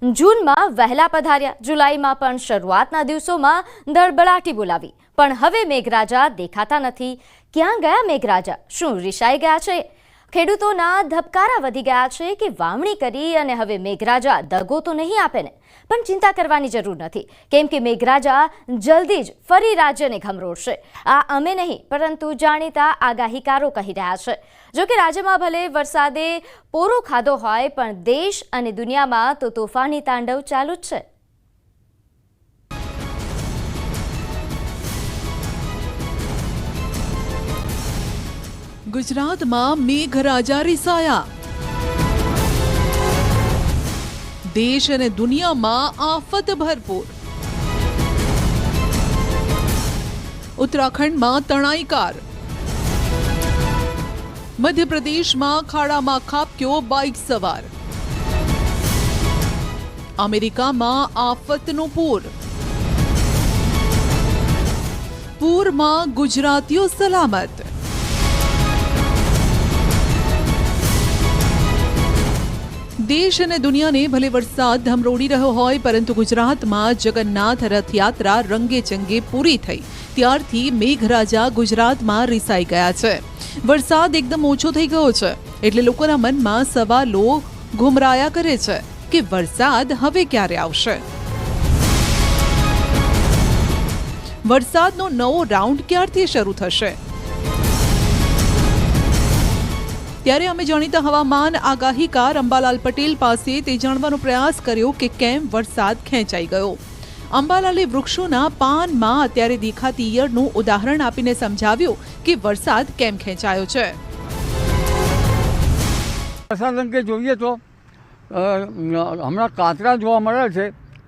જૂનમાં વહેલા પધાર્યા, જુલાઈમાં પણ શરૂઆતના દિવસોમાં ધડબડાટી બોલાવી, પણ હવે મેઘરાજા દેખાતા નથી. ક્યાં ગયા મેઘરાજા? શું રિસાઈ ગયા છે? ખેડૂતોના ધબકારા વધી ગયા છે કે વાવણી કરી અને હવે મેઘરાજા દગો તો નહીં આપે ને? પણ ચિંતા કરવાની જરૂર નથી, કેમ કે મેઘરાજા જલ્દી જ ફરી રાજ્યને ઘમરોળશે. આ અમે નહીં, પરંતુ જાણીતા આગાહીકારો કહી રહ્યા છે. જો કે રાજ્યમાં ભલે વરસાદે પોરો ખાધો હોય, પણ દેશ અને દુનિયામાં તો તોફાની તાંડવ ચાલુ જ છે. ગુજરાતમાં મેઘરાજા રિસાયા. દેશ અને દુનિયામાં આફત ભરપૂર. ઉત્તરાખંડમાં તણાઈકાર. મધ્યપ્રદેશમાં ખાડામાં ખાબક્યો બાઇક સવાર. અમેરિકામાં આફતનું પૂર. પૂરમાં ગુજરાતીઓ સલામત. દેશ અને દુનિયાને ભલે વરસાદ ધમરોડી રહ્યો હોય, પરંતુ ગુજરાતમાં જગન્નાથ રથયાત્રા રંગે ચંગે પૂરી થઈ ત્યારથી મેઘરાજા ગુજરાતમાં રિસાઈ ગયા છે. વરસાદ એકદમ ઓછો થઈ ગયો છે, એટલે લોકોના મનમાં સવાલો ઘુમરાયા કરે છે કે વરસાદ હવે ક્યારે આવશે? વરસાદનો નવો રાઉન્ડ ક્યારથી શરૂ થશે? ત્યારે અમે જાણીતા હવામાન આગાહીકાર અંબાલાલ પટેલ પાસે તે જાણવાનો પ્રયાસ કર્યો કે કેમ વરસાદ ખેંચાઈ ગયો. અંબાલાલે વૃક્ષોના પાનમાં અત્યારે દેખાતી ઈયળનું ઉદાહરણ આપીને સમજાવ્યું કે વરસાદ કેમ ખેંચાયો છે. વરસાદ અંગે જોઈએ તો હમણાં કાતરા જોવા મળે છે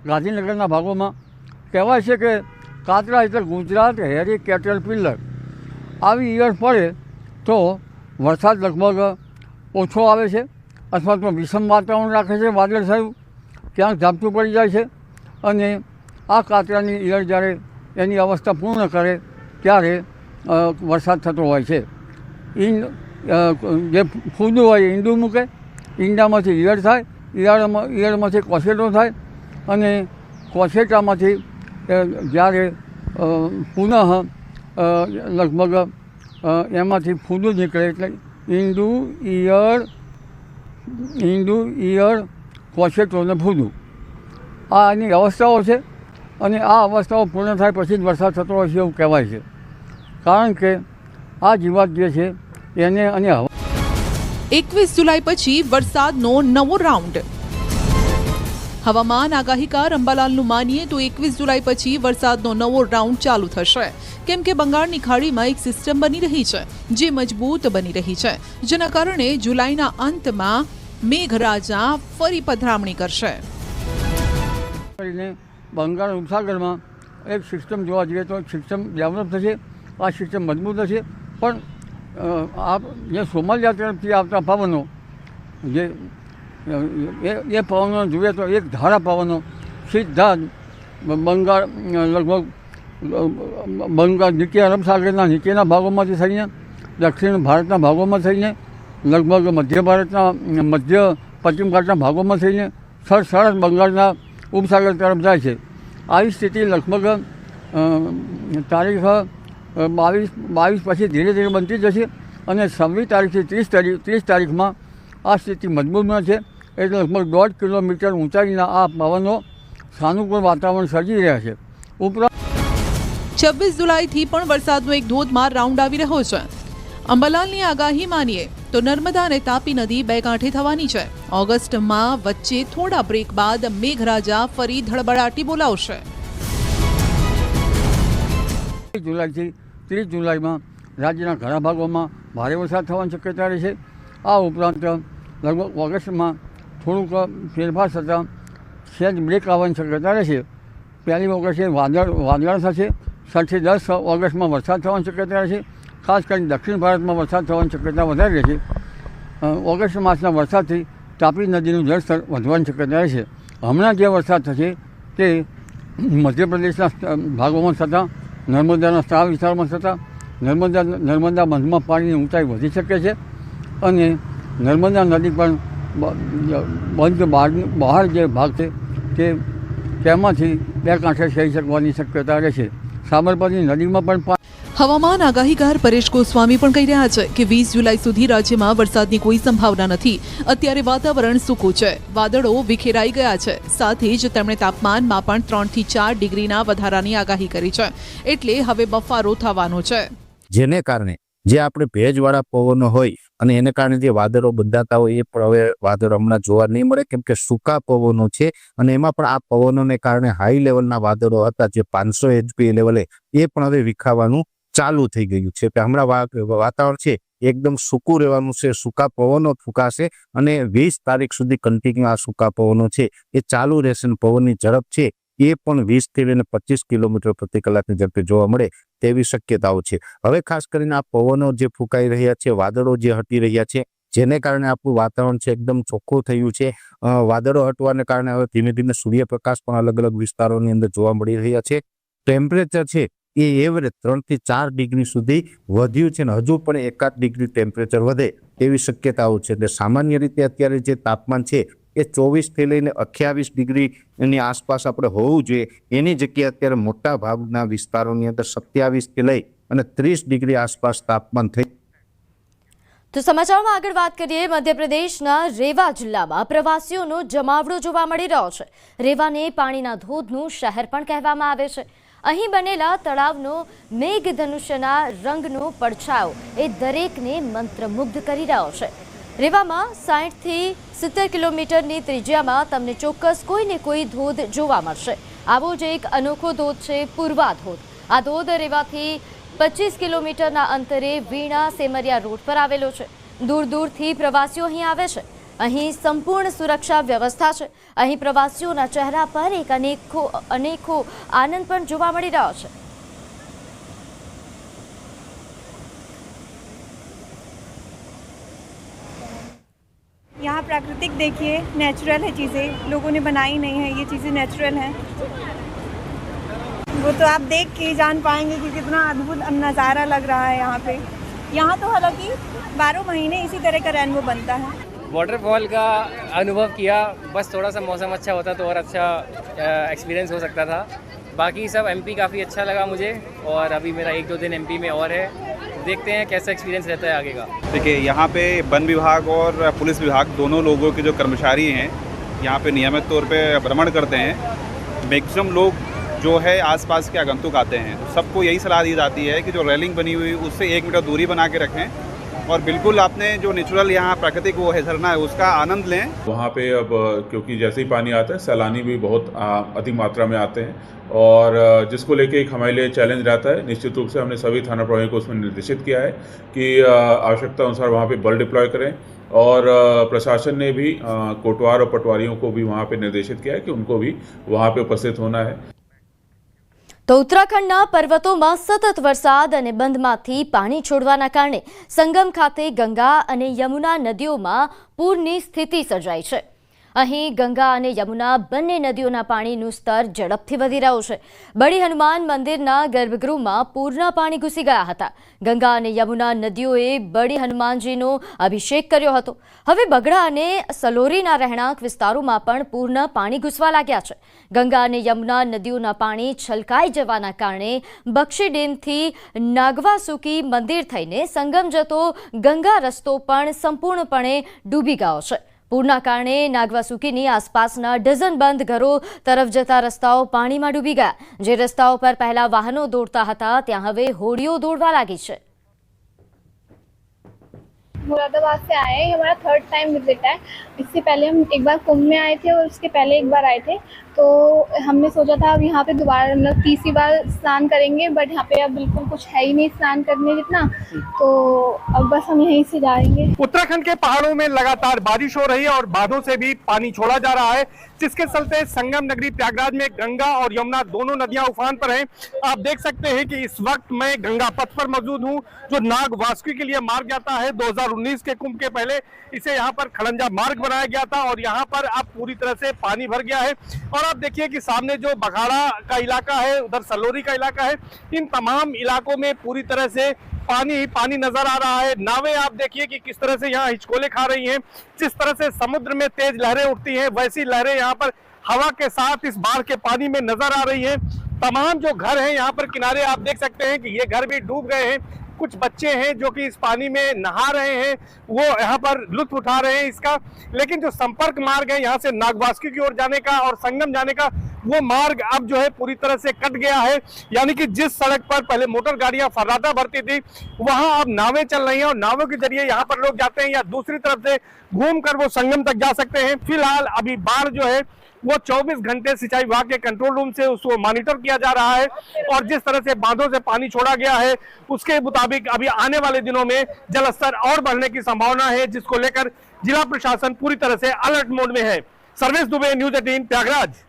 ગાંધીનગરના ભાગોમાં. કહેવાય છે કે કાતરા એટલે ગુજરાત હેરી કેટરપિલર. આવી ઈયળ પડે તો વરસાદ લગભગ ઓછો આવે છે, અથવા તો વિષમ વાતાવરણ રાખે છે, વાદળછાયું, ક્યાંક ઝાપટું પડી જાય છે. અને આ કાતરાની ઈયળ જ્યારે એની અવસ્થા પૂર્ણ કરે ત્યારે વરસાદ થતો હોય છે. જે ફૂદું હોય ઈંડું મૂકે, ઈંડામાંથી ઈયળ થાય, ઈયળમાંથી કોસેટો થાય, અને કોસેટામાંથી જ્યારે પુનઃ લગભગ એમાંથી ફૂદું નીકળે એટલે ઈંડું ઈયળ કોસેટો અને ફૂદું, આ એની અવસ્થાઓ છે. અને આ અવસ્થાઓ પૂર્ણ થાય પછી જ વરસાદ થતો હોય છે એવું કહેવાય છે. કારણ કે આ જીવાત જે છે એને અને 21 જુલાઈ પછી વરસાદનો નવો રાઉન્ડ. હવામાન આગાહીકાર અંબાલાલનું માનીએ તો 21 જુલાઈ પછી વરસાદનો નવો રાઉન્ડ ચાલુ થશે, કેમ કે બંગાળની ખાડીમાં એક સિસ્ટમ બની રહી છે જે મજબૂત બની રહી છે, જેના કારણે જુલાઈના અંતમાં મેઘરાજા ફરી પધરામણી કરશે. બંગાળ ઉપસાગરમાં એક સિસ્ટમ જોવા જઈએ તો એક સિસ્ટમ ડેવલપ થશે. આ સિસ્ટમ મજબૂત હશે, પણ આ જે સોમાલિયા તરફથી આવતા પવનો જે એ પવનો જોઈએ તો એક ધારા પવનો સીધા બંગાળ લગભગ નીચે અરબ સાગરના નીચેના ભાગોમાંથી થઈને દક્ષિણ ભારતના ભાગોમાં થઈને લગભગ મધ્ય ભારતના મધ્ય પશ્ચિમ ઘાટના ભાગોમાં થઈને સરસ બંગાળના ઉપસાગર તરફ જાય છે. આવી સ્થિતિ લગભગ તારીખ 22 પછી ધીરે ધીરે બનતી જશે, અને 26 તારીખથી 30 તારીખમાં આ સ્થિતિ મજબૂત બનશે. એટલે લગભગ 1.5 કિલોમીટર ઊંચાઈના આ પવનો સાનુકૂળ વાતાવરણ સર્જી રહ્યા છે. ઉપરાંત 26 જુલાઈથી પણ વરસાદનો એક ધોધમાર રાઉન્ડ આવી રહ્યો છે. અંબાલાલની આગાહી માનીએ તો નર્મદા અને તાપી નદી બે કાંઠે થવાની છે. ઓગસ્ટમાં વચ્ચે થોડા બ્રેક બાદ મેઘરાજા ફરી ધડબડાટી બોલાવશે. જુલાઈથી 30 જુલાઈમાં રાજ્યના ઘણા ભાગોમાં ભારે વરસાદ થવાની શક્યતા રહેશે. આ ઉપરાંત લગભગ ઓગસ્ટમાં થોડુંક ફેરફાર થતાં સહેજ બ્રેક આવવાની શક્યતા રહેશે. 1 ઓગસ્ટે વાદળ થશે. 7 થી 10 ઓગસ્ટમાં વરસાદ થવાની શક્યતા રહેશે. ખાસ કરીને દક્ષિણ ભારતમાં વરસાદ થવાની શક્યતા વધારે રહેશે. ઓગસ્ટ માસના વરસાદથી તાપી નદીનું જળસ્તર વધવાની શક્યતા રહેશે. હમણાં જે વરસાદ થશે તે મધ્યપ્રદેશના ભાગોમાં થતાં, નર્મદાના સ્ત્રાવ વિસ્તારમાં થતાં નર્મદા બંધમાં પાણીની ઊંચાઈ વધી શકે છે, અને નર્મદા નદી પણ બંધ બહાર જે ભાગ છે તેમાંથી બે કાંઠે થઈ શકવાની શક્યતા રહેશે. સાબરમતી નદીમાં પણ હવામાન આગાહીકાર પરેશ ગોસ્વામી પણ કહી રહ્યા છે કે 20 જુલાઈ સુધી રાજ્યમાં વરસાદની કોઈ સંભાવના નથી. અત્યારે વાતાવરણ સૂકું છે, વાદળો વિખેરાઈ ગયા છે. સાથે જ તેમણે તાપમાનમાં પણ 3 થી 4 ડિગ્રીના વધારાની આગાહી કરી છે. એટલે હવે બફારો થવાનો છે, જેને કારણે જે આપણે ભેજવાળા પવનો હોય અને એને કારણે જે વાદળો બંધાતા હોય એ પણ હવે વાદળો હમણાં જોવા નહીં મળે, કેમ કે સૂકા પવનો છે. અને એમાં પણ આ પવનોને કારણે હાઈ લેવલના વાદળો હતા જે 500 HP લેવલે એ પણ હવે વિખાવાનું ચાલુ થઈ ગયું છે. હમણાં વાતાવરણ છે એકદમ સૂકું રહેવાનું છે, સૂકા પવનો ફૂંકાશે અને 20 તારીખ સુધી કન્ટિન્યુ આ સૂકા પવનો છે એ ચાલુ રહેશે. પવનની ઝડપ છે એ પણ 20 થી લઈને 25 કિલોમીટર પ્રતિ કલાકની ઝડપે જોવા મળે તેવી શક્યતાઓ છે. હવે ખાસ કરીને આ પવનો જે ફૂંકાઈ રહ્યા છે, વાદળો જે હટી રહ્યા છે, જેને કારણે આપણું વાતાવરણ છે એકદમ ચોખ્ખું થયું છે. વાદળો હટવાને કારણે હવે ધીમે ધીમે સૂર્યપ્રકાશ પણ અલગ અલગ વિસ્તારોની અંદર જોવા મળી રહ્યા છે. ટેમ્પરેચર છે એ એવરેજ 3 થી 4 ડિગ્રી સુધી વધ્યું છે અને હજુ પણ 1-8 ડિગ્રી ટેમ્પરેચર વધે તેવી શક્યતાઓ છે. એટલે સામાન્ય રીતે અત્યારે જે તાપમાન છે એ 24 થી લઈને 28 ડિગ્રીની આસપાસ આપણે હોવું જોઈએ. એની જગ્યાએ અત્યારે મોટા ભાગના વિસ્તારોની અંદર 27 થી લઈ અને 30 ડિગ્રી આસપાસ તાપમાન થઈ. તો સમાચારમાં આગળ વાત કરીએ. મધ્યપ્રદેશના રેવા જિલ્લામાં પ્રવાસીઓનો જમાવડો જોવા મળી રહ્યો છે. રેવાને પાણીના ધોધનું શહેર પણ કહેવામાં આવે છે. અહીં બનેલા તળાવનો મેઘધનુષ્યના રંગનો પડછાયો એ દરેકને મંત્રમુગ્ધ કરી રહ્યો છે. રેવામાં 60 થી 70 કિલોમીટરની ત્રિજ્યામાં તમને ચોક્કસ કોઈને કોઈ ધોધ જોવા મળશે. આવો જ એક અનોખો ધોધ છે પૂર્વા ધોધ. આ ધોધ રેવાથી 25 કિલોમીટરના અંતરે વીણા સેમરિયા રોડ પર આવેલો છે. દૂર દૂરથી પ્રવાસીઓ અહીં આવે છે. અહીં સંપૂર્ણ સુરક્ષા વ્યવસ્થા છે. અહીં પ્રવાસીઓના ચહેરા પર એક અનેકો આનંદ પણ જોવા મળી રહ્યો છે. यहाँ प्राकृतिक देखिए, नेचुरल है चीज़ें, लोगों ने बनाई नहीं है, ये चीज़ें नेचुरल हैं. वो तो आप देख के ही जान पाएंगे कि कितना अद्भुत नज़ारा लग रहा है यहाँ पे. यहाँ तो हालांकि 12 महीने इसी तरह का रेनबो बनता है. वाटरफॉल का अनुभव किया, बस थोड़ा सा मौसम अच्छा होता तो और अच्छा एक्सपीरियंस हो सकता था. बाकी सब एमपी काफ़ी अच्छा लगा मुझे और अभी मेरा 1-2 दिन एमपी में और है. देखते हैं कैसा एक्सपीरियंस रहता है आगे का. देखिए यहाँ पे वन विभाग और पुलिस विभाग दोनों लोगों के जो कर्मचारी हैं यहाँ पे नियमित तौर पे भ्रमण करते हैं. मैक्सिमम लोग जो है आसपास के आगंतुक आते हैं, सबको यही सलाह दी जाती है कि जो रेलिंग बनी हुई उससे 1 मीटर दूरी बना के रखें और बिल्कुल आपने जो नेचुरल यहाँ प्राकृतिक वो है झरना है उसका आनंद लें. वहाँ पे अब क्योंकि जैसे ही पानी आता है सैलानी भी बहुत अधिक मात्रा में आते हैं और जिसको लेके एक हमारे लिए चैलेंज रहता है. निश्चित रूप से हमने सभी थाना प्रभारी को उसमें निर्देशित किया है कि आवश्यकता अनुसार वहाँ पे बल डिप्लॉय करें और प्रशासन ने भी कोटवार और पटवारियों को भी वहाँ पे निर्देशित किया है कि उनको भी वहाँ पे उपस्थित होना है. તો ઉત્તરાખંડના પર્વતોમાં સતત વરસાદ અને બંધમાંથી પાણી છોડવાના કારણે સંગમ ખાતે ગંગા અને યમુના નદીઓમાં પૂરની સ્થિતિ સર્જાઈ છે. અહીં ગંગા અને યમુના બંને નદીઓના પાણીનું સ્તર ઝડપથી વધી રહ્યું છે. બડી હનુમાન મંદિરના ગર્ભગૃહમાં પૂરના પાણી ઘૂસી ગયા હતા. ગંગા અને યમુના નદીઓએ બડી હનુમાનજીનો અભિષેક કર્યો હતો. હવે બગડા અને સલોરીના રહેણાંક વિસ્તારોમાં પણ પૂરના પાણી ઘૂસવા लाग्યા છે. ગંગા અને યમુના નદીઓના પાણી છલકાઈ જવાના કારણે બક્ષી ડેમથી નાગવાસુકી મંદિર થઈને સંગમ જતો ગંગા રસ્તો પણ સંપૂર્ણપણે ડૂબી ગયો છે. પૂરના કારણે નાગવાસુકીની આસપાસના ડઝન બંધ ઘરો તરફ જતા રસ્તાઓ પાણીમાં ડૂબી ગયા. જે રસ્તાઓ પર પહેલા વાહનો દોડતા હતા ત્યાં હવે હોડીઓ દોડવા લાગી છે. मुरादाबाद से आए हैं, हमारा 3rd टाइम विजिट है. इससे पहले हम एक बार कुंभ में आए थे और उसके पहले एक बार आए थे. तो हमने सोचा था अब यहाँ पे दोबारा मतलब 3री बार स्नान करेंगे, बट यहाँ पे अब बिल्कुल कुछ है ही नहीं स्नान करने जितना, तो अब बस हम यहीं से जाएंगे. उत्तराखंड के पहाड़ों में लगातार बारिश हो रही है और बांधों से भी पानी छोड़ा जा रहा है, जिसके चलते संगम नगरी प्रयागराज में गंगा और यमुना दोनों नदियां उफान पर हैं. आप देख सकते हैं कि इस वक्त मैं गंगा पथ पर मौजूद हूं, जो नाग वासुकी के लिए मार्ग जाता है. 2019 के कुंभ के पहले इसे यहाँ पर खड़ंजा मार्ग बनाया गया था और यहाँ पर अब पूरी तरह से पानी भर गया है. और आप देखिए कि सामने जो बघाड़ा का इलाका है, उधर सलोरी का इलाका है, इन तमाम इलाकों में पूरी तरह से पानी ही पानी नजर आ रहा है। नावें आप देखिए कि किस तरह से यहाँ हिचकोले खा रही हैं। जिस तरह से समुद्र में तेज लहरें उठती हैं, वैसी लहरें यहाँ पर हवा के साथ इस बाढ़ के पानी में नजर आ रही हैं। तमाम जो घर हैं यहाँ पर किनारे आप देख सकते हैं कि ये घर भी डूब गए हैं। कुछ बच्चे हैं जो कि इस पानी में नहा रहे हैं, वो यहाँ पर लुत्फ उठा रहे हैं इसका। लेकिन जो संपर्क मार्ग है यहाँ से नागवासुकी की ओर जाने का और संगम जाने का, वो मार्ग अब जो है पूरी तरह से कट गया है। यानी कि जिस सड़क पर पहले मोटर गाड़ियां फर्राटा भरती थी, वहां अब नावें चल रही हैं और नावों के जरिए यहाँ पर लोग जाते हैं या दूसरी तरफ से घूमकर वो संगम तक जा सकते हैं। फिलहाल अभी बाढ़ जो है वो 24 घंटे सिंचाई विभाग के कंट्रोल रूम से उसको मॉनिटर किया जा रहा है और जिस तरह से बांधों से पानी छोड़ा गया है उसके मुताबिक अभी आने वाले दिनों में जलस्तर और बढ़ने की संभावना है, जिसको लेकर जिला प्रशासन पूरी तरह से अलर्ट मोड में है। सर्वेश दुबे, न्यूज़ 18 प्रयागराज।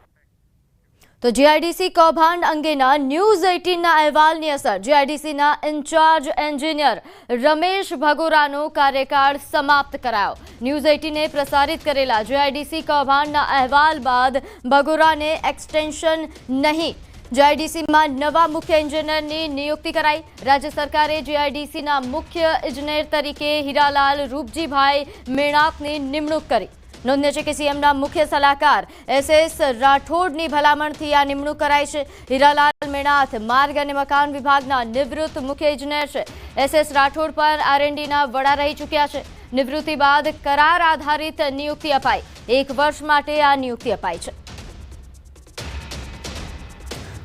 તો જીઆઈડીસી કૌભાંડ અંગેના ન્યૂઝ 18ના અહેવાલની અસર જીઆઈડીસીના ઇન્ચાર્જ એન્જિનિયર રમેશ ભગોરાનો કાર્યકાળ સમાપ્ત કરાયો। ન્યૂઝ 18એ પ્રસારિત કરેલા જીઆઈડીસી કૌભાંડના અહેવાલ બાદ ભગોરાને એક્સટેન્શન નહીં, જીઆઈડીસીમાં નવા મુખ્ય એન્જિનિયરની નિયુક્તિ કરાઈ। રાજ્ય સરકારે જીઆઈડીસીના મુખ્ય ઇજનેર તરીકે હીરાલાલ રૂપજીભાઈ મેણાતની નિમણૂક કરી। નોંધ્ય છે કે સીએમના મુખ્ય સલાહકાર SS રાઠોડની ભલામણથી આ નિમણૂક કરાઈ છે। હીરાલાલ મેણાત માર્ગ અને મકાન વિભાગના નિવૃત્ત મુખ્ય ઇજનેર છે। SS રાઠોડ પર R&Dના વડા રહી ચૂક્યા છે। નિવૃત્તિ બાદ કરાર આધારિત નિયુક્તિ અપાઈ। 1 વર્ષ માટે આ નિયુક્તિ અપાઈ છે।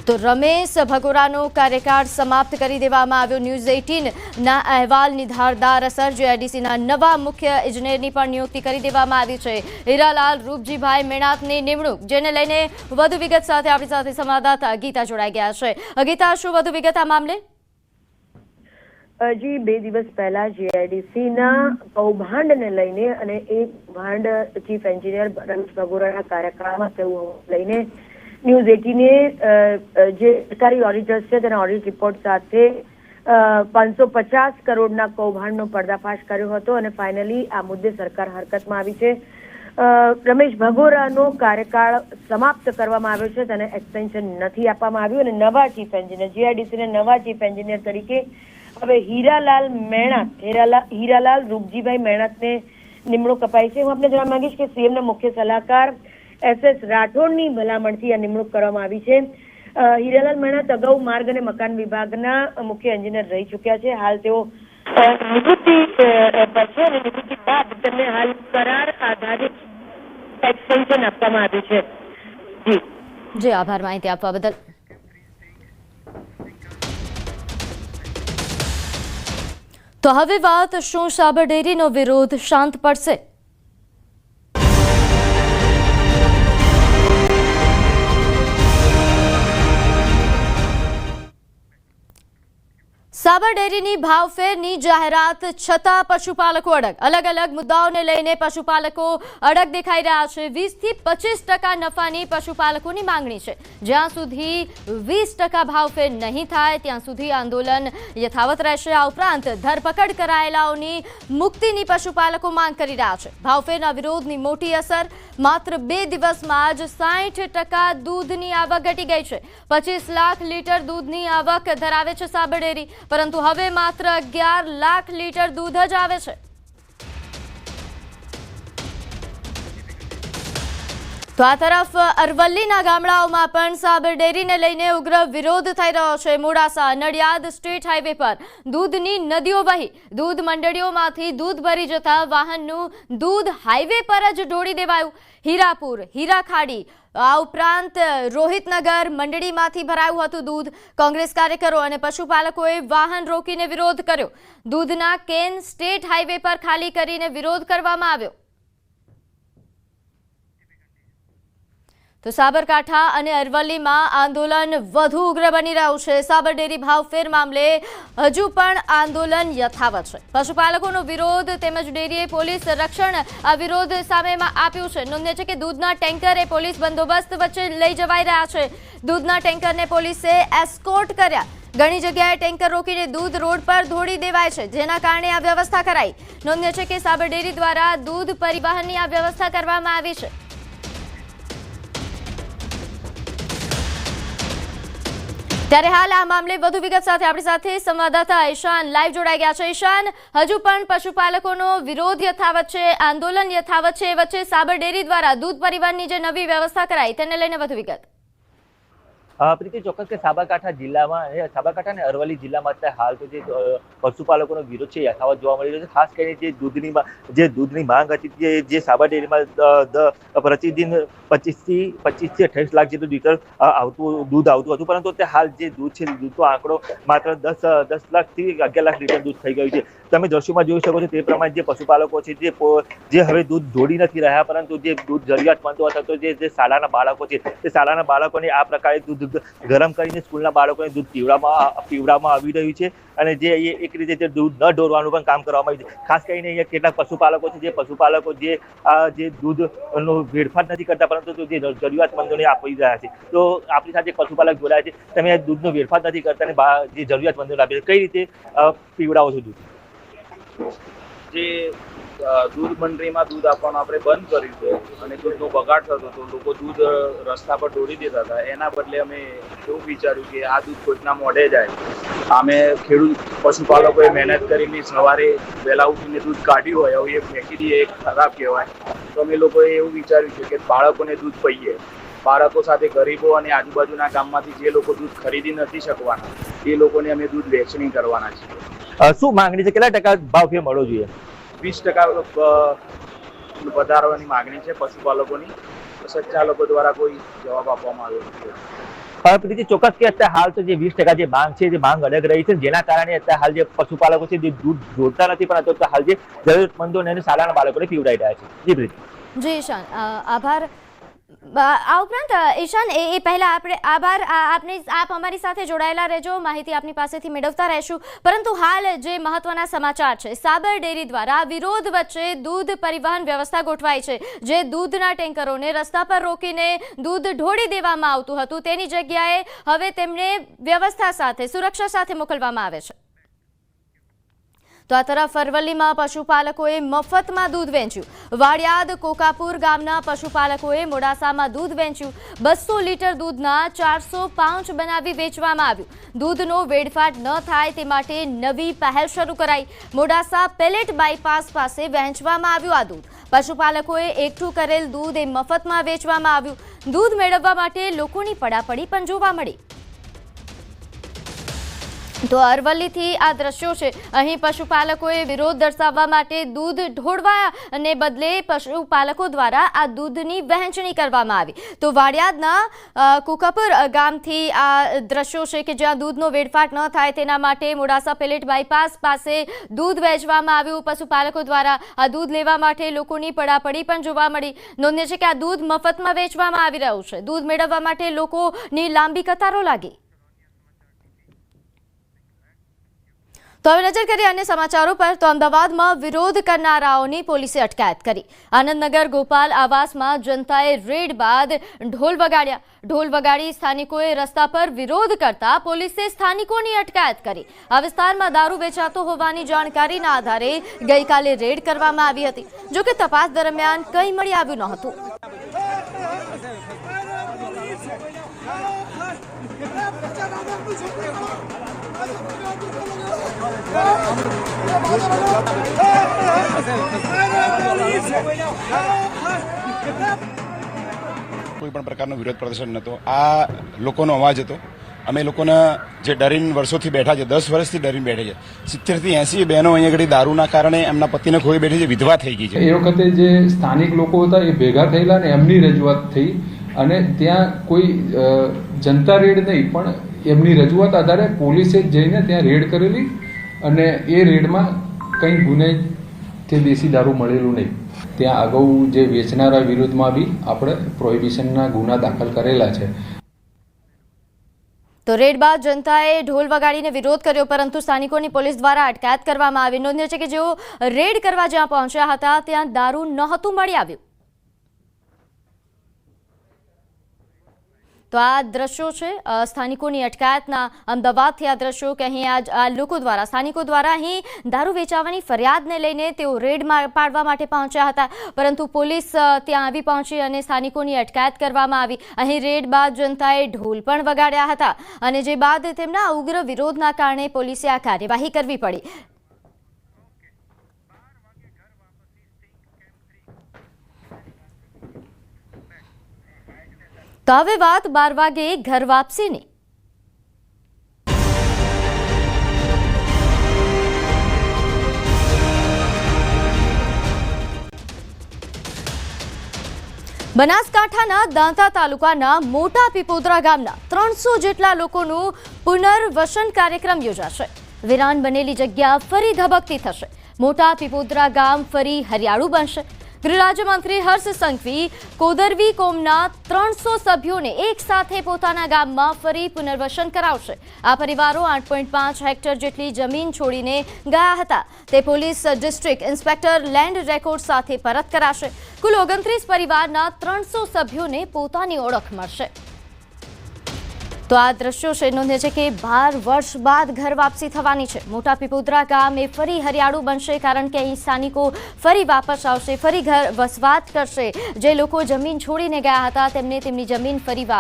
તો રમેશ ભગોરાનો કાર્યકાળ સમાપ્ત કરી દેવામાં આવ્યો। ન્યૂઝ 18ના અહેવાલની ધારદાર અસર જીઆઈડીસીના નવા મુખ્ય ઇજનેરની પણ નિયુક્તિ કરી દેવામાં આવી છે। હીરાલાલ રૂપજીભાઈ મેણાતની નિમણૂક, જેને લઈને વધુ વિગત સાથે આપણી સાથે સંવાદદાતા ગીતા જોડાઈ ગયા છે। ગીતા, શું વધુ વિગત આ મામલે? जी 2 દિવસ પહેલા જીઆઈડીસીના કૌભાંડને લઈને અને એ કૌભાંડ ચીફ એન્જિનિયર રમેશ ભગોરાના કાર્યકાળમાં થયું લઈને ન્યૂઝ 18એ જે સરકારી ઓડિટર્સ છે તેના ઓડિટ રિપોર્ટ સાથે 550 કરોડના કૌભાંડનો પર્દાફાશ કર્યો હતો અને ફાઇનલી આ મુદ્દે સરકાર હરકતમાં આવી છે। રમેશ ભગોરાનો કાર્યકાળ સમાપ્ત કરવામાં આવ્યો છે, તેને એક્સટેન્શન નથી આપવામાં આવ્યું અને નવા ચીફ એન્જિનિયર જીઆઈડીસીના નવા ચીફ એન્જિનિયર તરીકે હવે હીરાલાલ રૂપજીભાઈ મેણાતને નિમણૂક અપાઈ છે। હું આપને જણાવવા માંગીશ કે સીએમના મુખ્ય સલાહકાર SS રાઠોડની ભલામણથી આ નિમણૂક કરવામાં આવી છે। હીરાલાલ મેણાત અગાઉ માર્ગ અને મકાન વિભાગના મુખ્ય એન્જિનિયર રહી ચૂક્યા છે। હાલ તેઓ નિવૃત્તિ પર છે અને નિવૃત્તિ બાદ તેમને હાલ કરાર આધારિત એક્સટેન્શન આપવામાં આવ્યું છે। જી આભાર માહિતી આપવા બદલ। તો હવે વાત, શું સાબર ડેરીનો વિરોધ શાંત પડશે? સાબર ડેરીની ભાવફેરની જાહેરાત છતાં પશુપાલકો અડગ। અલગ અલગ મુદ્દાઓને લઈને પશુપાલકો અડગ દેખાઈ રહ્યા છે। 20 થી 25% નફાની પશુપાલકોની માંગણી છે। જ્યાં સુધી 20% ભાવફેર નહીં થાય ત્યાં સુધી આંદોલન યથાવત રહેશે। આ ઉપરાંત ધરપકડ કરાયેલાઓની મુક્તિની પશુપાલકો માંગ કરી રહ્યા છે। ભાવફેરના વિરોધની મોટી અસર, માત્ર 2 દિવસમાં જ 60% દૂધની આવક ઘટી ગઈ છે। 25 લાખ લીટર દૂધની આવક ધરાવે છે સાબર ડેરી, પરંતુ હવે માત્ર 11 લાખ લીટર દૂધ જ આવે છે। તો આ તરફ અરવલ્લીના ગામડાઓમાં પણ સાબર ડેરીને લઈને ઉગ્ર વિરોધ થઈ રહ્યો છે। મોડાસા નડિયાદ સ્ટેટ હાઈવે પર દૂધની નદીઓ વહી દૂધ મંડળીઓમાંથી દૂધ ભરી જતા વાહનનું દૂધ હાઈવે પર જ ઢોળી દેવાયું। હીરાપુર, હીરાખાડી, આ ઉપરાંત રોહિતનગર મંડળીમાંથી ભરાયું હતું દૂધ। કોંગ્રેસ કાર્યકરો અને પશુપાલકોએ વાહન રોકીને વિરોધ કર્યો। દૂધના કેન સ્ટેટ હાઈવે પર ખાલી કરીને વિરોધ કરવામાં આવ્યો। તો સાબરકાંઠા અને અરવલ્લીમાં આંદોલન વધુ ઉગ્ર બની રહ્યું છે। સાબર ડેરી ભાવફેર મામલે હજુ પણ આંદોલન યથાવત છે। પશુપાલકોનો વિરોધ તેમજ ડેરીએ પોલીસ રક્ષણ આ વિરોધ સામે આપ્યું છે। નોંધ્ય છે કે દૂધના ટેન્કરે પોલીસ બંદોબસ્ત વચ્ચે લઈ જવાઈ રહ્યા છે। દૂધના ટેન્કરને પોલીસે એસ્કોર્ટ કર્યા। ઘણી જગ્યાએ ટેન્કર રોકીને દૂધ રોડ પર ઢોળી દેવાય છે, જેના કારણે આ વ્યવસ્થા કરાઈ। નોંધ્ય છે કે સાબર ડેરી દ્વારા દૂધ પરિવહનની આ વ્યવસ્થા કરવામાં આવી છે। ત્યારે હાલ આ મામલે વધુ વિગત સાથે આપણી સાથે સંવાદદાતા ઈશાન લાઈવ જોડાઈ ગયા છે. ઈશાન, હજુ પણ પશુપાલકોનો વિરોધ યથાવત છે, આંદોલન યથાવત છે, વચ્ચે સાબર ડેરી દ્વારા દૂધ પરિવહનની જે નવી વ્યવસ્થા કરાઈ તેને લઈને વધુ વિગત. પ્રીતિ, ચોક્કસ કે સાબરકાંઠા જિલ્લામાં સાબરકાંઠા અને અરવલ્લી જિલ્લામાં અત્યારે હાલ તો જે પશુપાલકોનો વિરોધ છે યથાવત જોવા મળી રહ્યો છે. ખાસ કરીને જે દૂધની માંગ હતી જે સાબર ડેરીમાં પ્રતિદિન 25 થી 28 લાખ જેટલું લીટર દૂધ આવતું હતું, પરંતુ તે હાલ જે દૂધ છે દૂધનો આંકડો માત્ર 10 લાખ થી 11 લાખ લીટર દૂધ થઈ ગયું છે. તમે દ્રશ્યોમાં જોઈ શકો છો તે પ્રમાણે જે પશુપાલકો છે જે હવે દૂધ ઢોળી નથી રહ્યા, પરંતુ જે દૂધ જરૂરિયાતમંદો અથવા તો જે શાળાના બાળકો છે તે શાળાના બાળકોને આ પ્રકારે દૂધ ગરમ કરીને સ્કૂલના બાળકોને દૂધ પીવડાવવામાં આવી રહ્યું છે અને જે એક રીતે જે દૂધ ન ઢોરવાનું પણ કામ કરવામાં આવ્યું છે. ખાસ કરીને અહીંયા કેટલાક પશુપાલકો છે જે દૂધનો વેડફાટ નથી કરતા, પરંતુ જે જરૂરિયાતમંદોને આપી રહ્યા છે. તો આપણી સાથે પશુપાલક જોડાયા છે. તમે દૂધનો વેડફાટ નથી કરતા અને જે જરૂરિયાતમંદોને આપી કઈ રીતે પીવડાવો છો દૂધ? જે દૂધ મંડળીમાં દૂધ આપવાનું આપણે બંધ કર્યું છે અને દૂધનો બગાડ થતો હતો, લોકો દૂધ રસ્તા પર ઢોળી દેતા હતા, એના બદલે અમે એવું વિચાર્યું કે આ દૂધ કોઈકના મોઢે જાય. અમે ખેડૂત પશુપાલકોએ મહેનત કરીને સવારે વહેલા ઉઠીને દૂધ કાઢ્યું હોય, હવે એ ફેંકી દઈએ એ ખરાબ કહેવાય. તો અમે લોકોએ એવું વિચાર્યું છે કે બાળકોને દૂધ પહીએ. બાળકો સાથે ગરીબો અને આજુબાજુના ગામમાંથી જે લોકો દૂધ ખરીદી નથી શકવાના એ લોકોને અમે દૂધ વેચણી કરવાના છીએ. શું માંગણી છે? કેટલા ટકા ભાવ ફેર મળવો જોઈએ? 20% વધારવાની માંગણી છે પશુપાલકોની. સંચાલકો દ્વારા કોઈ જવાબ આપવામાં આવ્યો નથી. ચોક્કસ કે અત્યારે હાલ તો જે 20% જે માંગ છે, જે માંગ અલગ રહી છે, જેના કારણે અત્યારે હાલ જે પશુપાલકો છે જે દૂધ જોડતા નથી, પણ અત્યારે હાલ જે જરૂરતમંદોને અને શાળાના બાળકોને પીવડાવી રહ્યા છે. જી પ્રીતિ. જી ઈશાન, આભાર. આ ઉપરાંત ઈશાન, એ પહેલા આપણે આભાર. આપ અમારી સાથે જોડાયેલા રહેજો, માહિતી આપની પાસેથી મેળવતા રહેશું. પરંતુ હાલ જે મહત્વના સમાચાર છે, સાબર ડેરી દ્વારા વિરોધ વચ્ચે દૂધ પરિવહન વ્યવસ્થા ગોઠવાઈ છે. જે દૂધના ટેન્કરોને રસ્તા પર રોકીને દૂધ ઢોળી દેવામાં આવતું હતું તેની જગ્યાએ હવે તેમને વ્યવસ્થા સાથે, સુરક્ષા સાથે મોકલવામાં આવે છે. તો આ તરફ અરવલ્લીમાં પશુપાલકોએ મફતમાં દૂધ વેચ્યું. વાડિયાદ કોકાપુર ગામના પશુપાલકોએ મોડાસામાં દૂધ વેચ્યું. 200 લીટર દૂધના 400 પાઉચ બનાવી વેચવામાં આવ્યું. દૂધનો વેડફાટ ન થાય તે માટે નવી પહેલ શરૂ કરાઈ. મોડાસા પેલેટ બાયપાસ પાસે વહેંચવામાં આવ્યું આ દૂધ. પશુપાલકોએ એકઠું કરેલ દૂધ એ મફતમાં વેચવામાં આવ્યું. દૂધ મેળવવા માટે લોકોની પડાપડી પણ જોવા મળી. તો અરવલ્લીથી આ દ્રશ્યો છે. અહીં પશુપાલકોએ વિરોધ દર્શાવવા માટે દૂધ ઢોળવાને બદલે પશુપાલકો દ્વારા આ દૂધની વહેંચણી કરવામાં આવી. તો વાડિયાદના કુકપુર ગામથી આ દ્રશ્યો છે કે જ્યાં દૂધનો વેડફાટ ન થાય તેના માટે મોડાસા પેલેટ બાયપાસ પાસે દૂધ વહેંચવામાં આવ્યું. પશુપાલકો દ્વારા આ દૂધ લેવા માટે લોકોની પડાપડી પણ જોવા મળી. નોંધનીય છે કે આ દૂધ મફતમાં વેચવામાં આવી રહ્યું છે. દૂધ મેળવવા માટે લોકોની લાંબી કતારો લાગી. તો હવે નજર કરીએ અન્ય સમાચારો પર. તો અમદાવાદમાં વિરોધ કરનારાઓની પોલીસે અટકાયત કરી. આનંદનગર ગોપાલ આવાસમાં જનતાએ રેડ બાદ ઢોલ વગાડ્યા. ઢોલ વગાડી સ્થાનિકોએ રસ્તા પર વિરોધ કરતા પોલીસે સ્થાનિકોની અટકાયત કરી. આ વિસ્તારમાં દારૂ વેચાતો હોવાની જાણકારીના આધારે ગઈકાલે રેડ કરવામાં આવી હતી. જોકે તપાસ દરમિયાન કંઈ મળી આવ્યું ન હતું. કોઈ પણ પ્રકારનો વિરોધ પ્રદર્શન નહોતો. આ લોકોનો અવાજ હતો. અમે લોકોના જે ડરીને વર્ષોથી બેઠા છે, 10 વર્ષથી ડરીને બેઠા છે. 70 થી 80 બહેનો અહીંયા આગળ દારૂના કારણે એમના પતિને ખોઈ બેઠી છે, વિધવા થઈ ગઈ છે. એ વખતે જે સ્થાનિક લોકો હતા એ ભેગા થયેલા ને એમની રજૂઆત થઈ અને ત્યાં કોઈ જનતા રેડ નહીં પણ એમની રજૂઆત આધારે પોલીસે જઈને ત્યાં રેડ કરેલી અને એ રેડમાં કંઈ ગુને કે દેશી દારૂ મળેલું નહીં. ત્યાં અગાઉ જે વેચનારા વિરુદ્ધમાં બી આપણે પ્રોહિબિશનના ગુના દાખલ કરેલા છે. તો રેડ બાદ જનતાએ ઢોલ વગાડીને વિરોધ કર્યો, પરંતુ સ્થાનિકોની પોલીસ દ્વારા અટકાયત કરવામાં આવી. નોંધનીય છે કે જેઓ રેડ કરવા જ્યાં પહોંચ્યા હતા ત્યાં દારૂ નહોતું મળી આવ્યું. તો આ દ્રશ્યો છે સ્થાનિકોની અટકાયતના અમદાવાદથી આ દ્રશ્યો કે અહીં આ લોકો દ્વારા સ્થાનિકો દ્વારા અહીં દારૂ વેચાવાની ફરિયાદને લઈને તેઓ રેડ પાડવા માટે પહોંચ્યા હતા, પરંતુ પોલીસ ત્યાં આવી પહોંચી અને સ્થાનિકોની અટકાયત કરવામાં આવી. અહીં રેડ બાદ જનતાએ ઢોલ પણ વગાડ્યા હતા અને જે બાદ તેમના ઉગ્ર વિરોધના કારણે પોલીસે આ કાર્યવાહી કરવી પડી. તો હવે વાત 12 વાગે ઘર વાપસીની. બનાસકાંઠાના દાંતા તાલુકાના મોટા પીપોદરા ગામના 300 જેટલા લોકોનું પુનર્વસન કાર્યક્રમ યોજાશે. વિરાન બનેલી જગ્યા ફરી ધબકતી થશે. મોટા પીપોદરા ગામ ફરી હરિયાળું બનશે. ગૃહ રાજ્યમંત્રી હર્ષ સંઘવી કોદરવી કોમના 300 સભ્યોને એક સાથે પોતાના ગામમાં ફરી પુનર્વસન કરાવશે. આ પરિવારો 8.5 હેક્ટર જેટલી જમીન છોડીને ગયા હતા તે police district inspector land record સાથે પરત કરાશે. કુલ 29 પરિવારના 300 સભ્યોને પોતાની ઓળખ મળશે. તો આ દ્રશ્યો છે નોંધે છે કે 12 વર્ષ બાદ ઘર વાપસી થવાની છે. મોટા પીપોદરા ગામ એ ફરી હરિયાળું બનશે કારણ કે અહીં સ્થાનિકો ફરી વાપસ આવશે, ફરી ઘર વસવાટ કરશે. જે લોકો જમીન છોડીને ગયા હતા તેમને તેમની જમીન ફરી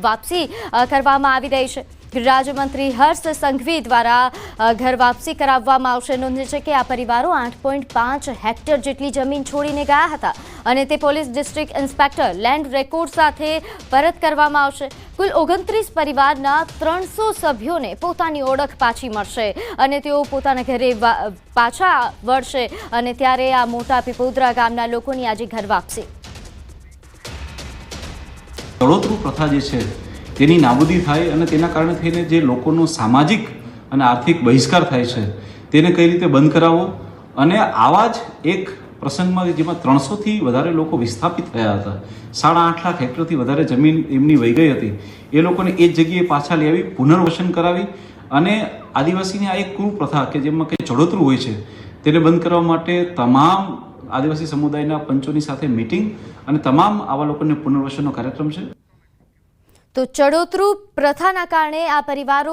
વાપસી કરવામાં આવી રહી છે. ગૃહ રાજ્યમંત્રી હર્ષ સંઘવી દ્વારા ઘર વાપસી કરાવવામાં આવશે. નોંધે છે કે આ પરિવારો 8.5 હેક્ટર જેટલી જમીન છોડીને ગયા હતા અને તે police district inspector land record સાથે પરત કરવામાં આવશે. કુલ 29 પરિવારના 300 સભ્યોને પોતાની ઓળખ પાછી મળશે અને તેઓ પોતાના ઘરે પાછા વળશે અને ત્યારે આ મોટા પીપોદરા ગામના લોકોની આજે ઘર વાપસી. ચડોતરું પ્રથા જે છે તેની નાબૂદી થાય અને તેના કારણે થઈને જે લોકોનો સામાજિક અને આર્થિક બહિષ્કાર થાય છે તેને કઈ રીતે બંધ કરાવવો અને આવા જ એક પ્રસંગમાં જેમાં 300થી વધારે લોકો વિસ્થાપિત થયા હતા, 8.5 લાખ હેક્ટરથી વધારે જમીન એમની વહી ગઈ હતી, એ લોકોને એ જ જગ્યાએ પાછા લઈ આવી, પુનર્વસન કરાવી અને આદિવાસીની આ એક કુપ્રથા કે જેમાં કંઈ ચડોતરું હોય છે તેને બંધ કરવા માટે તમામ આદિવાસી સમુદાયના પંચોની સાથે મિટિંગ અને તમામ આવા લોકોને પુનર્વસનનો કાર્યક્રમ છે. તો ચડોતરું પ્રથાના કારણે આ પરિવારો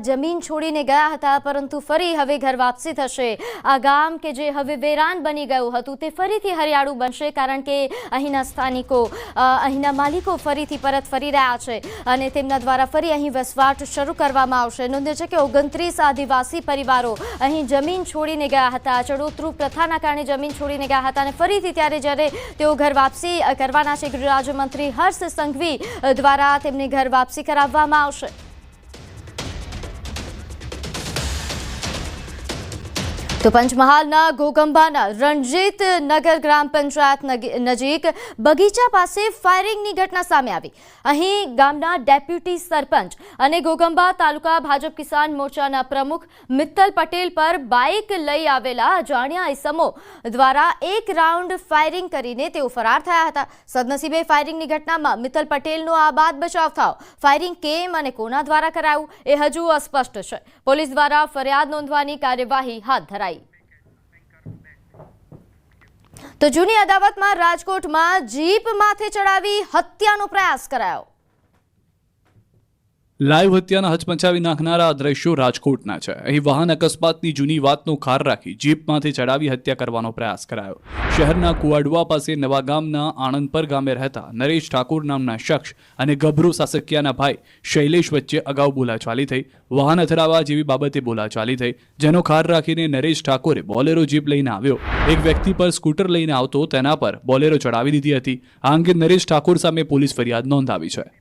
જમીન છોડીને ગયા હતા પરંતુ ફરી હવે ઘર વાપસી થશે. આ ગામ કે જે હવે વેરાન બની ગયું હતું તે ફરીથી હરિયાળું બનશે કારણ કે અહીંના સ્થાનિકો અહીંના માલિકો ફરીથી પરત ફરી રહ્યા છે અને તેમના દ્વારા ફરી અહીં વસવાટ શરૂ કરવામાં આવશે. નોંધે છે કે 29 આદિવાસી પરિવારો અહીં જમીન છોડીને ગયા હતા. ચડોતરું પ્રથાના કારણે જમીન છોડીને ગયા હતા અને ફરીથી જ્યારે તેઓ ઘર વાપસી કરવાના છે ગૃહ રાજ્યમંત્રી હર્ષ સંઘવી દ્વારા તેમને ઘર વાપસી કરાવવામાં આવશે. તો પંચમહાલના ઘોગંબાના રણજીત નગર ગ્રામ પંચાયત નજીક બગીચા પાસે ફાયરિંગની ઘટના સામે આવી. અહીં ગામના ડેપ્યુટી સરપંચ અને ઘોગંબા તાલુકા ભાજપ કિસાન મોરચાના પ્રમુખ મિત્તલ પટેલ પર બાઇક લઈ આવેલા અજાણ્યા ઇસમો દ્વારા એક રાઉન્ડ ફાયરિંગ કરીને તેઓ ફરાર થયા હતા. સદનસીબે ફાયરિંગની ઘટનામાં મિત્તલ પટેલનો આબાદ બચાવ થયો. ફાયરિંગ કેમ અને કોના દ્વારા કરાયું એ હજુ અસ્પષ્ટ છે. પોલીસ દ્વારા ફરિયાદ નોંધવાની કાર્યવાહી હાથ ધરાઈ. તો જૂની અદાવતમાં રાજકોટમાં જીપ માથે ચડાવી હત્યાનો પ્રયાસ કરાયો. લાઈવ હત્યાના હચમચાવી નાખનારા આ દ્રશ્યો રાજકોટના છે. અહીં વાહન અકસ્માતની જૂની વાતનો ખાર રાખી જીપમાંથી ચડાવી હત્યા કરવાનો પ્રયાસ કરાયો. શહેરના કુવાડવા પાસે નવા ગામના આણંદપર ગામે રહેતા નરેશ ઠાકોર નામના શખ્સ અને ગભરો સાસકિયાના ભાઈ શૈલેષ વચ્ચે અગાઉ બોલાચાલી થઈ. વાહન અથડાવા જેવી બાબતે બોલાચાલી થઈ, જેનો ખાર રાખીને નરેશ ઠાકોરે બોલેરો જીપ લઈને આવ્યો. એક વ્યક્તિ પર સ્કૂટર લઈને આવતો તેના પર બોલેરો ચડાવી દીધી હતી. આ અંગે નરેશ ઠાકોર સામે પોલીસ ફરિયાદ નોંધાવી છે.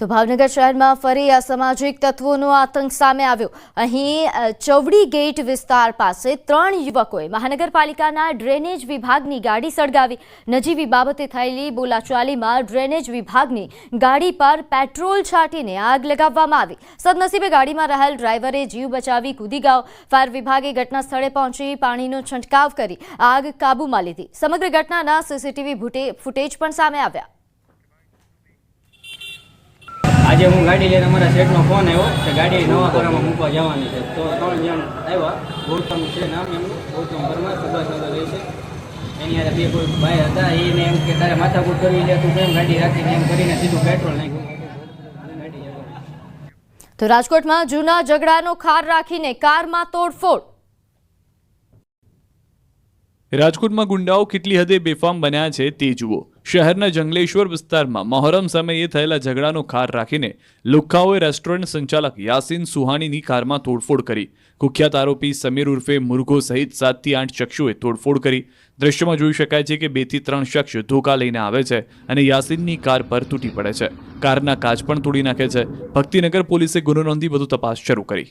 તો ભાવનગર શહેરમાં ફરી અસામાજિક તત્વોનો આતંક સામે આવ્યો. અહીં ચવડી ગેટ વિસ્તાર પાસે 3 યુવકોએ મહાનગરપાલિકાના ડ્રેનેજ વિભાગની ગાડી સળગાવી. નજીવી બાબતે થયેલી બોલાચાલીમાં ડ્રેનેજ વિભાગની ગાડી પર પેટ્રોલ છાંટીને આગ લગાવવામાં આવી. સદનસીબે ગાડીમાં રહેલ ડ્રાઈવરે જીવ બચાવી કૂદી ગયો. ફાયર વિભાગે ઘટના સ્થળે પહોંચી પાણીનો છંટકાવ કરી આગ કાબૂમાં લીધી. સમગ્ર ઘટનાના સીસીટીવી ફૂટેજ પણ સામે આવ્યા. આજે હું ગાડી લઈને અમારા શેઠનો ફોન આવ્યો કે ગાડી નવા કરામાં મૂકવા જવાની છે. તો 3 જણ આવ્યા. ગૌતમ છે નામ એમનું, ગૌતમ પરમાર, સુભાષનગર રહે છે. એની હારે બે કોઈ ભાઈ હતા, એને એમ કે તારે માથાકૂટ કરવી લે, તું કેમ ગાડી રાખીને એમ કરીને સીધું પેટ્રોલ નાખ્યું. તો રાજકોટમાં જૂના ઝઘડાનો ખાર રાખીને કારમાં તોડફોડ. રાજકોટમાં ગુંડાઓ કેટલી હદે બેફામ બન્યા છે તે જુઓ. શહેરના જંગલેશ્વર વિસ્તારમાં મહોરમ સમયે થયેલા ઝઘડાનો ખાર રાખીને લુખ્ખાઓએ રેસ્ટોરન્ટ સંચાલક યાસીન સુહાનીની કારમાં તોડફોડ કરી. કુખ્યાત આરોપી સમીર ઉર્ફે મુરઘો સહિત 7 થી 8 શખ્સોએ તોડફોડ કરી. દ્રશ્યમાં જોઈ શકાય છે કે 2 થી 3 શખ્સ ધોકા લઈને આવે છે અને યાસીનની કાર પર તૂટી પડે છે. કારના કાચ પણ તોડી નાખે છે. ભક્તિનગર પોલીસે ગુનો નોંધી વધુ તપાસ શરૂ કરી.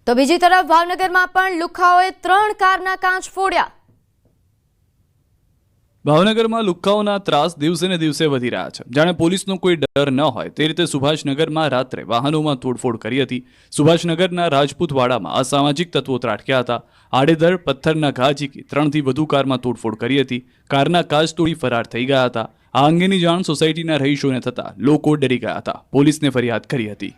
તો બીજી તરફ ભાવનગરમાં પણ લુખ્ખાઓએ 3 કારના કાચ ફોડ્યા. ભાવનગરમાં લુખ્ખાઓના ત્રાસ દિવસે ને દિવસે વધી રહ્યા છે. જાણે પોલીસનો કોઈ ડર ન હોય તે રીતે સુભાષનગરમાં રાત્રે વાહનોમાં તોડફોડ કરી હતી. સુભાષનગરના રાજપૂતવાડામાં અસામાજિક તત્વો ત્રાટક્યા હતા. આડેધડ પથ્થરના ઘા ઝીકી 3 થી વધુ કારમાં તોડફોડ કરી હતી. કારના કાચ તોડી ફરાર થઈ ગયા હતા. આ અંગેની જાણ સોસાયટીના રહીશોને થતા લોકો ડરી ગયા હતા. પોલીસને ફરિયાદ કરી હતી.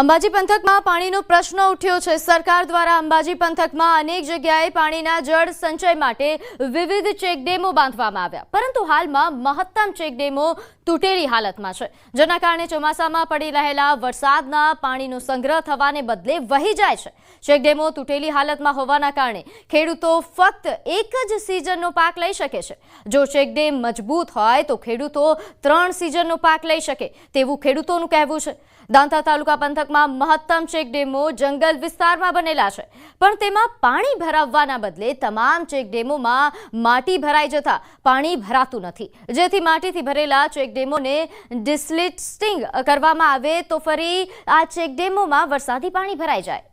અંબાજી પંથકમાં પાણીનો પ્રશ્ન ઉઠ્યો છે. સરકાર દ્વારા અંબાજી પંથકમાં અનેક જગ્યાએ પાણીના જળ સંચય માટે વિવિધ ચેકડેમો બાંધવામાં આવ્યા, પરંતુ હાલમાં મહત્તમ ચેકડેમો તૂટેલી હાલતમાં છે, જેના કારણે ચોમાસામાં પડી રહેલા વરસાદના પાણીનો સંગ્રહ થવાને બદલે વહી જાય છે. ચેકડેમો તૂટેલી હાલતમાં હોવાના કારણે ખેડૂતો ફક્ત એક જ સિઝનનો પાક લઈ શકે છે. જો ચેકડેમ મજબૂત હોય તો ખેડૂતો 3 સિઝનનો પાક લઈ શકે તેવું ખેડૂતોનું કહેવું છે. દાંતા તાલુકા પંથકમાં મહત્તમ ચેકડેમો જંગલ વિસ્તારમાં બનેલા છે, પણ તેમાં પાણી ભરાવવાના બદલે તમામ ચેકડેમોમાં માટી ભરાઈ જતા પાણી ભરાતું નથી, જેથી માટીથી ભરેલા ચેકડેમોને ડિસલિસ્ટિંગ કરવામાં આવે તો ફરી આ ચેકડેમોમાં વરસાદી પાણી ભરાઈ જાય.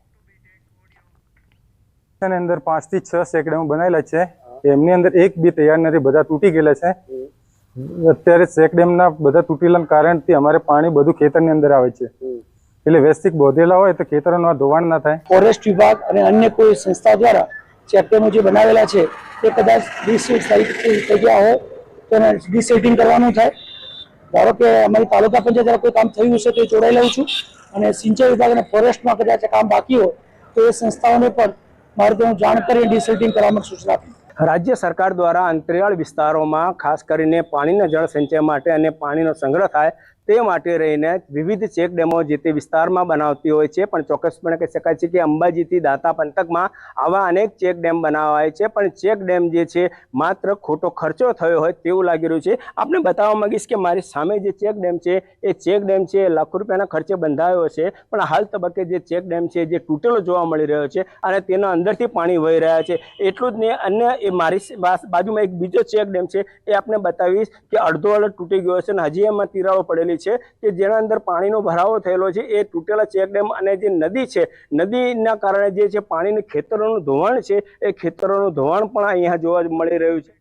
અંદર 5 થી 6 ચેકડેમો બનાવેલા છે, એમની અંદર એક બી તૈયાર નથી, બધા તૂટી ગયેલા છે. અત્યારે ચેકડેમના બધા તૂટેલા કારણથી અમારે પાણી બધું ખેતરની અંદર આવે છે, એટલે વ્યવસ્થિત બોધેલા હોય તો ખેતરોનું ધોવાણ ના થાય. ફોરેસ્ટ વિભાગ અને અન્ય કોઈ સંસ્થા દ્વારા ચેકડેમો જે બનાવેલા છે તે કદાચ ડિસેટ થઈ ગયા હોય તો એને ડિસેટિંગ કરવાનું થાય. ધારો કે અમારી તાલુકા પંચાયત કોઈ કામ થયું હશે તો એ જોડાઈ લઉં છું, અને સિંચાઈ વિભાગ અને ફોરેસ્ટમાં કદાચ કામ બાકી હોય તો એ સંસ્થાઓને પણ મારે તો હું જાણ કરી ડિસેટિંગ કરવામાં સૂચના આપી. રાજ્ય સરકાર દ્વારા અંતરિયાળ વિસ્તારોમાં ખાસ કરીને પાણીના જળ સંચય માટે અને પાણીનો સંગ્રહ થાય તે માટે રહીને વિવિધ ચેકડેમો જે તે વિસ્તારમાં બનાવતી હોય છે, પણ ચોક્કસપણે કહી શકાય છે કે અંબાજીથી દાંતા પંથકમાં આવા અનેક ચેકડેમ બનાવાય છે, પણ ચેકડેમ જે છે માત્ર ખોટો ખર્ચો થયો હોય તેવું લાગી રહ્યું છે. આપને બતાવવા માંગીશ કે મારી સામે જે ચેકડેમ છે એ ચેકડેમ છે લાખો રૂપિયાના ખર્ચે બંધાયો છે, પણ હાલ તબક્કે જે ચેકડેમ છે જે તૂટેલો જોવા મળી રહ્યો છે અને તેના અંદરથી પાણી વહી રહ્યા છે. એટલું જ નહીં, અન્ય એ મારી બાજુમાં એક બીજો ચેકડેમ છે એ આપને બતાવીશ કે અડધો અડધ તૂટી ગયો છે અને હજી એમાં તિરાડો પડેલી છે કે જેના અંદર પાણીનો ભરાવો થયેલો છે. એ તૂટેલા ચેકડેમ અને જે નદી છે, નદીના કારણે જે છે પાણીનું ખેતરોનું ધોવાણ છે, એ ખેતરોનું ધોવાણ પણ અહીંયા જોવા મળી રહ્યું છે.